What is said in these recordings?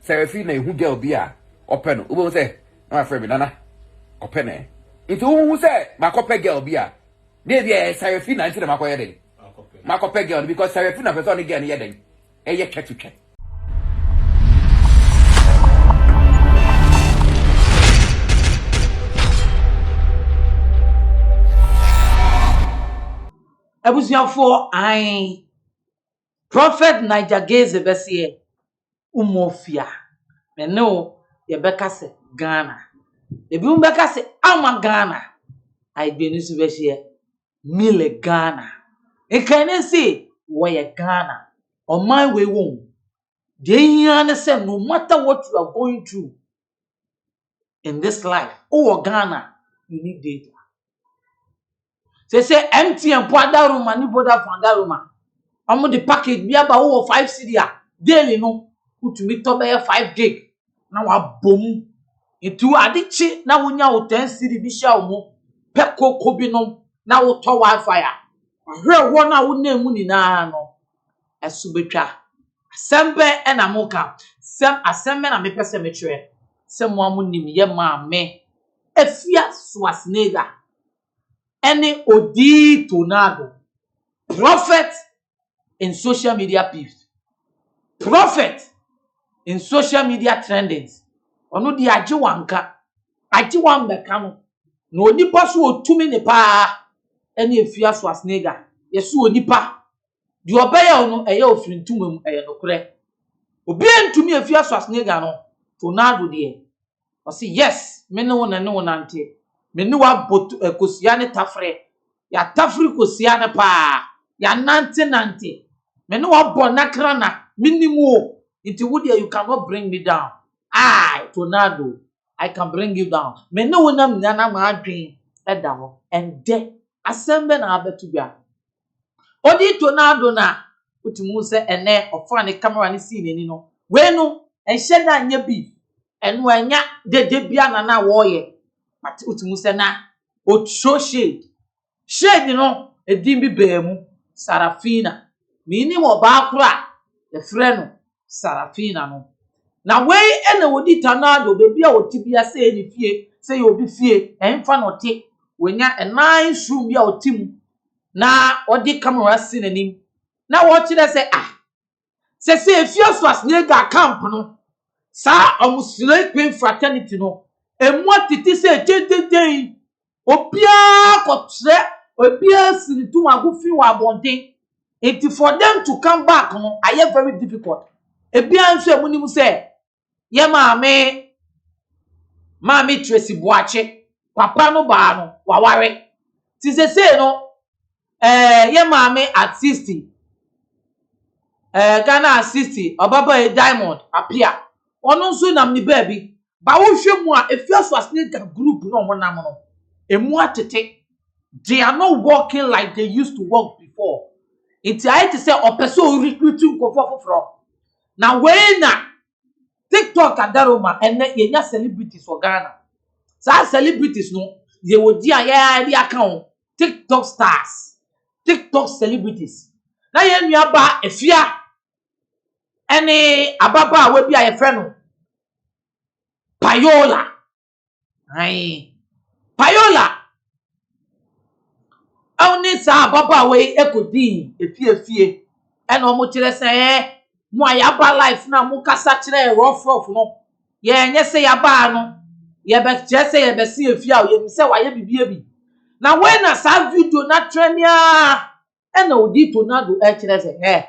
Serafina who girl beer open who say my friend nana open eh into who say my copper girl beer there Serafina into the makoyede my copper girl because Serafina person again yeden eh catch to check Abusiafo ai Prophet Nigel Besie Mafia me no ye beka se Ghana ebi beka se ama Ghana ai benu su behie mile Ghana e kan say we Ghana on my way won dey yan say no matter what you are going through in this life Ghana you need data say MTN poada room and boda poada room am the package bi aba wo 5 cedi a daily no utumi to be 5 gig na wa bom into adichi na wonya wo 10 cedi bi sha wo peko kobi no na wo to wifi a hwe wo na wo na mu ni na no esubetwa sembe na moka asembe na mepese metwe se mo amunim ye maame Afia Schwar any odi tornado prophet in social media peeps prophet in social media trendings ono di ajiwanka ajiwan beka no na onipa so otumi ne pa any Afia Schwar yesu onipa di obeye no eye ofirintumam eye nokre obi entumi Afia Schwar no tornado de o say yes me no na no nante me ni wa kosia ne tafre ya tafri kosia ne pa ya nante me no wa bonakra na minimum into would you cannot bring me down tornado I can bring you down me no na na ma adwen eda ho and de asembe na abetu bia odi tornado na utimu se ene ofa ne camera ne scene ni no we no enhye da anya bi eno anya de bia na wo ye but utimu se na o show shade no edim bi beemu Sarafina mini mo ba kura the friend Sarafina no na we ene wodi tornado bebi a otibia se ni fie se ye obi fie enfa no te wonya nice room bia otim na odi camera sinanim na wo kire se se Afia Schwar camp no sa Lælsbίεn fraternity no emu atiti se dededen obia kotre obia sinitum agufi wa abonten it for them to come back no are very difficult ebia nso emunim se ye maame Tracy Boache papa no ba no waware ti se no ye maame at 60 Ghana at 60 obaba Diamond apia ono nso nam ni baby ba wo hwe mu a Afia Schwar group no mo nam no emu atete they are not working like they used to work before it I to say opeso recruiting kofofofro na we na TikTok adaroma ene yenya celebrities for Ghana sa celebrities no they would dia dia account TikTok stars TikTok celebrities na ye nua ba Afia ene ababa we bia ye friend no Payola Oni sa baba we ekodi efie ena omo kire se mo ayaba life na mo kasa kire rough no ye enye se yaba no ye be kire se ye be se Afia o ye mi se wa ye bibie bi na when na sa video na trenia ena odi tornado e kire se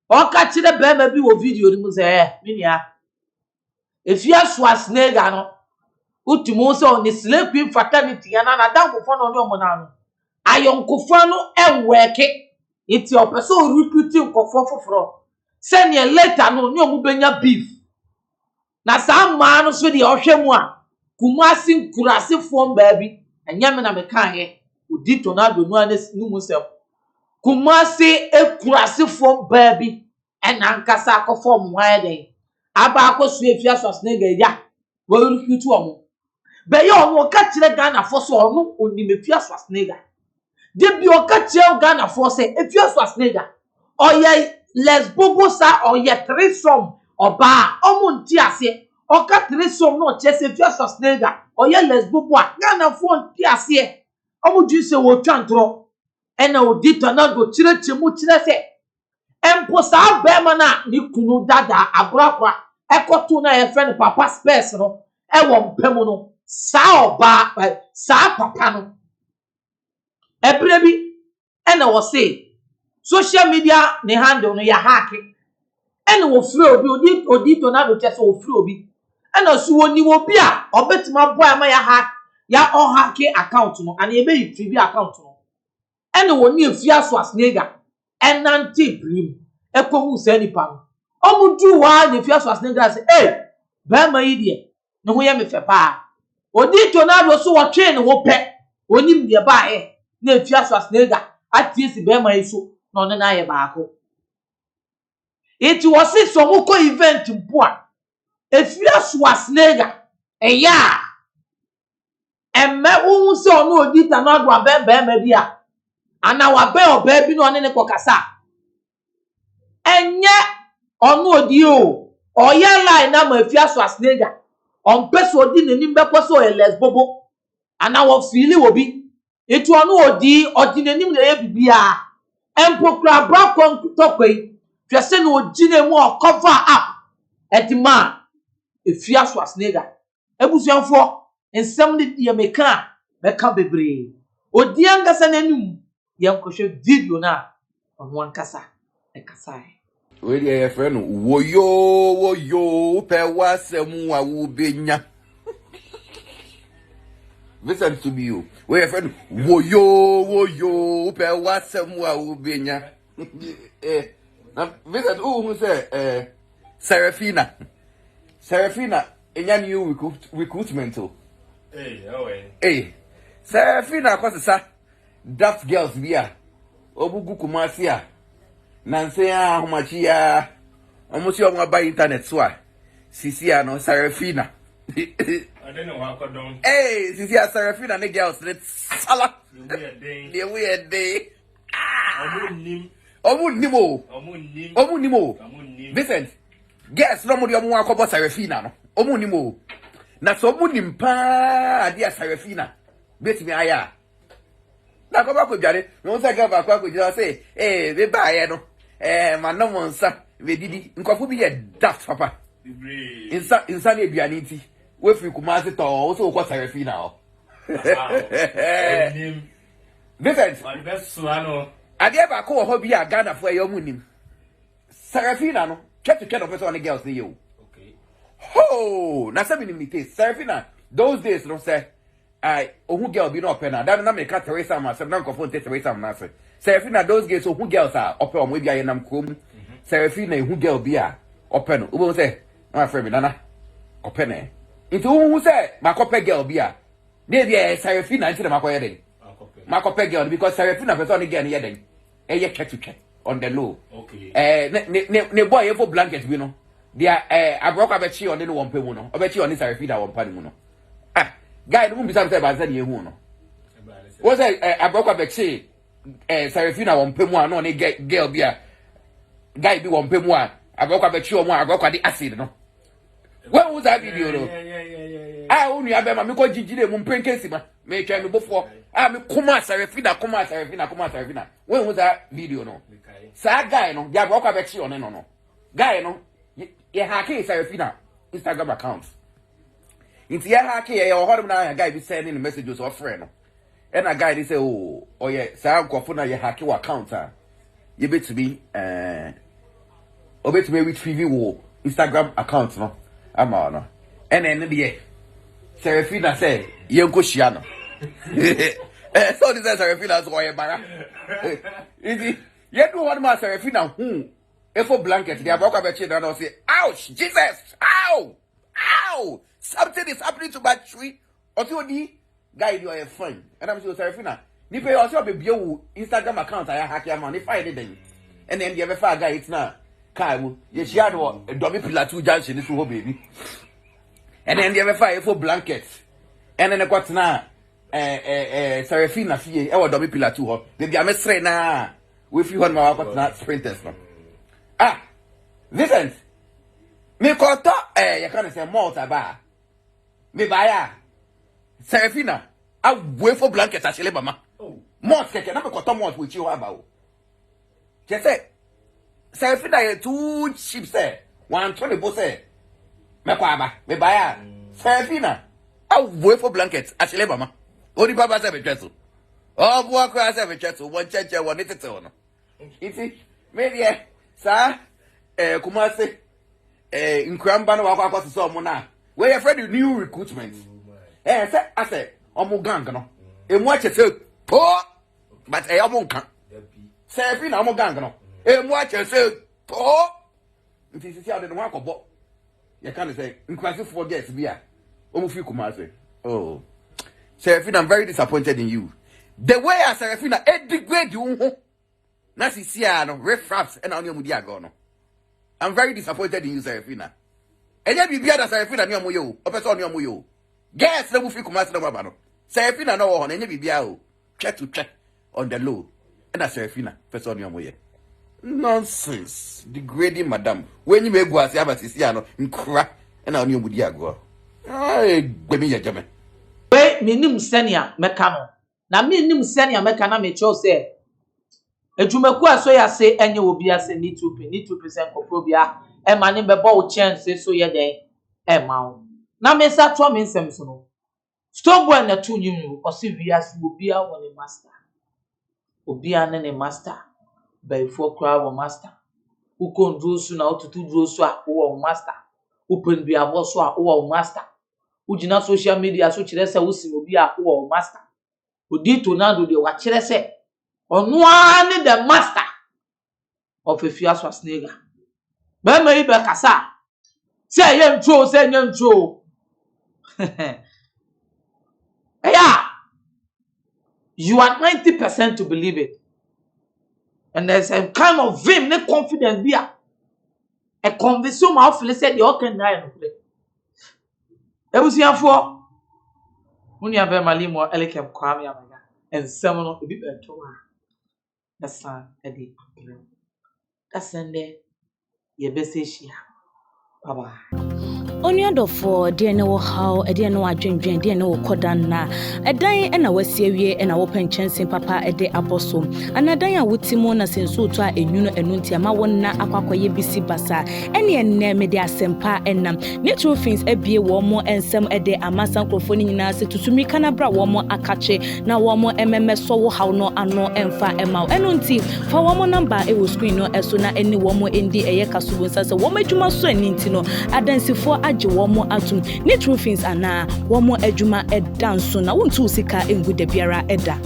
o ka kire be ma bi wo video ni mo se minia Afia Schwar no utumo se on Lælsbίεn fraternity na dankofo no omo na no ayonkofo no eweke iti opeso recruiting nkofo foforo senior later no ni omu benya beef na sa ma no so de ohwemu a Kumasi nkurase fom baabi anyame na meka ye odi tornado no anenu musem Kumasi ekurase fom baabi ena nkasa akofo mwa den aba akosu Afia Schwar ya wo recruit omo be ye omo ka kire Ghana fo so ono oni Afia Schwar de bi o ka kire Ghana fo se Afia Schwar oye lesbogo sa oye threesome oba omunti ase oka tresom no chese Fİrεs snega oye lesbobua Ghana fo nti ase omudu se wo twantro ena odi tornado chirechemu chirese empo sa bema na ni kunu dada agrakwa ekoto na ye friend papa space no ewo mpemu no sa oba sa papa no ebrebi ena wo say social media ne handle no ya hack ena wo free odi tornado chese wo free obi ena so woni wo bi a obetima boy ma ya hack ya on hack account no and ye be retrieve account no ena woni Afia Schwar enanti prim ekohu se nipa no omudu wa ne Afia Schwar say ba ma yi de ne ho ye me fe pa odi tornado so wo twe ne wo pe onim de ba na Afia Schwar atiesi ba ma yi so no ne na ye ba ako it was it so mo ko event mpo a Afia Schwar eya emme wo se ono odi tornado ba ma bi a ana wa be oba bi no ne kokasa enye onu odi o oya line na ma Afia Schwar on peso odi ne nim be poso Lælsbobo ana wo fili obi etu onu odi ne nim na ye bibia empokra bra kontokwe twese na odi ne mu cover up etima Afia Schwar ebusuanfo ensem ne ye meka bebre odi angasa nanum yankohwe video na ono ankasa ekasai we dey friend woyo pe wasemu awu benya listen to me you we friend woyo pe wasemu awu benya na visit who say Serafina enya new recruitment o Serafina kwasisa that girls bia obugu kumasi a nanse a homachi a omusi omo ba internet so a sisi a no Serafina I don't know how kodon sisi a Serafina ne girls let sala the weird day omunimo Vincent guess no mo de omo akobo Serafina no omunimo na so omunim pa dia Serafina betimi aya na ko ba ko jare no se ga ba ko jare say be ba ye no manom nsa we didi nkofo bi ye daft papa insa ne biani ti we fi kumase to o so ko Serafina o Vincent my best suano ade ba ko ho bi a Ghana fo ye omunim Serafina no check of person on the girls dey you okay ho na se mi te Serafina those days no say who girl be no open na that na me ka Teresa ma se na nkofo te Teresa ma se Serafina those girls who girls are open o mo bia ye nam krom Serafina who girl be a open o bo say na friend me nana open into who say makope girl be a dey be Serafina into makoye den makope girl because Serafina person on girl ye den ye check on the low okay ne boy e for blanket bi no dia abroka be chi on the one pe mu no obe chi on Serafina one pa mu no guy no be say ba say dey hu no wo say abroka be chi Serafina one pe mu a no ne girl bi a guy bi one pe mu a abroka be chi o mu abroka di acid no when was that video no unu abe ma me ko jijire mu mpenkesi ma me twa me bofo me kuma Serafina when was that video no sa guy no dia abroka be chi on no guy no ye hack Serafina Instagram account inti ya hack ye ho na guy be sending messages of friend no and a guy dey say oh yeah sa nkofo na ye hack your account ye bet to be obet me retrieve wo Instagram account no ama no and then the Serafina say ye nko hia no so this Serafina so ye bara inti ye do one ma Serafina for blanket they about to check and say ouch Jesus ow something is happening to my tree or the guy you are fine and I'm so Serafina ni pay also be bio Instagram account I hack your money find it then and then the other guy it's na kai wo ye share do domi pillar 2 junction so ho baby and then the other for blanket and then got na Serafina fie e wo domi pillar 2 ho baby am sre na we fi ho na got na sprinters no listen Me koto you can say Malta ba. Me baya. Serafina. I wait for blanket actually mama. Malt keke na me koto malt with you about. Just say Serafina two cheap say 120 bo say. Me kwaba. Me baya. Serafina. I wait for blankets actually mama. Odi baba say me dress. Oh boy cry say me dress. One cheche one it no. Iti me there sa Kumasi Nkramba no wakwa kwase so mo na we your friend new recruitment say I say omo gang no emu ache say po but omo nka say fi na omo gang no emu ache say po nti sisi ade no akọbọ you can say Nkwasi for guests bia omo fi Kumasi oh Serafina, I'm very disappointed in you the way as Serafina degrade you na sisi no refraps and on your mudia go no I'm very disappointed in you, Serafina. Enya bibia da Serafina ni omoyo, opeso ni omoyo. Guess na mufi Kumasi na baba no. Serafina no ho, enya bibia o. Check to check on the low. And that Serafina, opeso ni omoye. Nonsense. Degrading madam. When you make go as aba sisi no, nkra and on your mudia go. Ai, gbemi ya jame. We minim senia meka no. Na minim senia meka na me cho say Ejumeku aso ya se enye obi ase ni 2% kopobia e ma ne bebo wo chance so ye den e ma wo na me sa to me nsem so no Stogbo na to nyim o se wiase obi a wo ne master obi a ne master by for kra wo master u kondro su na otutu dro su a wo master u pendua abo so a wo master u gina social media so kire se wo si obi a wo master odi to na do de wa kire se Onwani the master of Afia Schwar. But me be kasa. Say yen tro, say yen tro. Yeah. You are 90% to believe it. And there's a kind of vim, no confidence be a conviction of said you can die. It was here for when you have a malimo elegant kwame and someone of the people to That's Eddie. That's Sunday. Your best is Bye-bye. Onyodo for dear no how a dear no adwendwen dear no kodan na edan na wasiewie na wo penchen papa ede aboso anadan a wotimo na senso to a enwuno enunti ama wonna akwakoye bisi basa ene enne me de asempa enam natural things ebie wo mo ensem ede amasa krofo ni nyina se tutumi kana bra wo mo akache na wo mo so wo haw no ano emfa ema enunti fa wo mo number e wo screen no eso na eni wo mo endi eye kasubo sase wo madwuma so aninti no adansifo womo atum natural things ana womo adwuma edanso na wontu sika engu da biara eda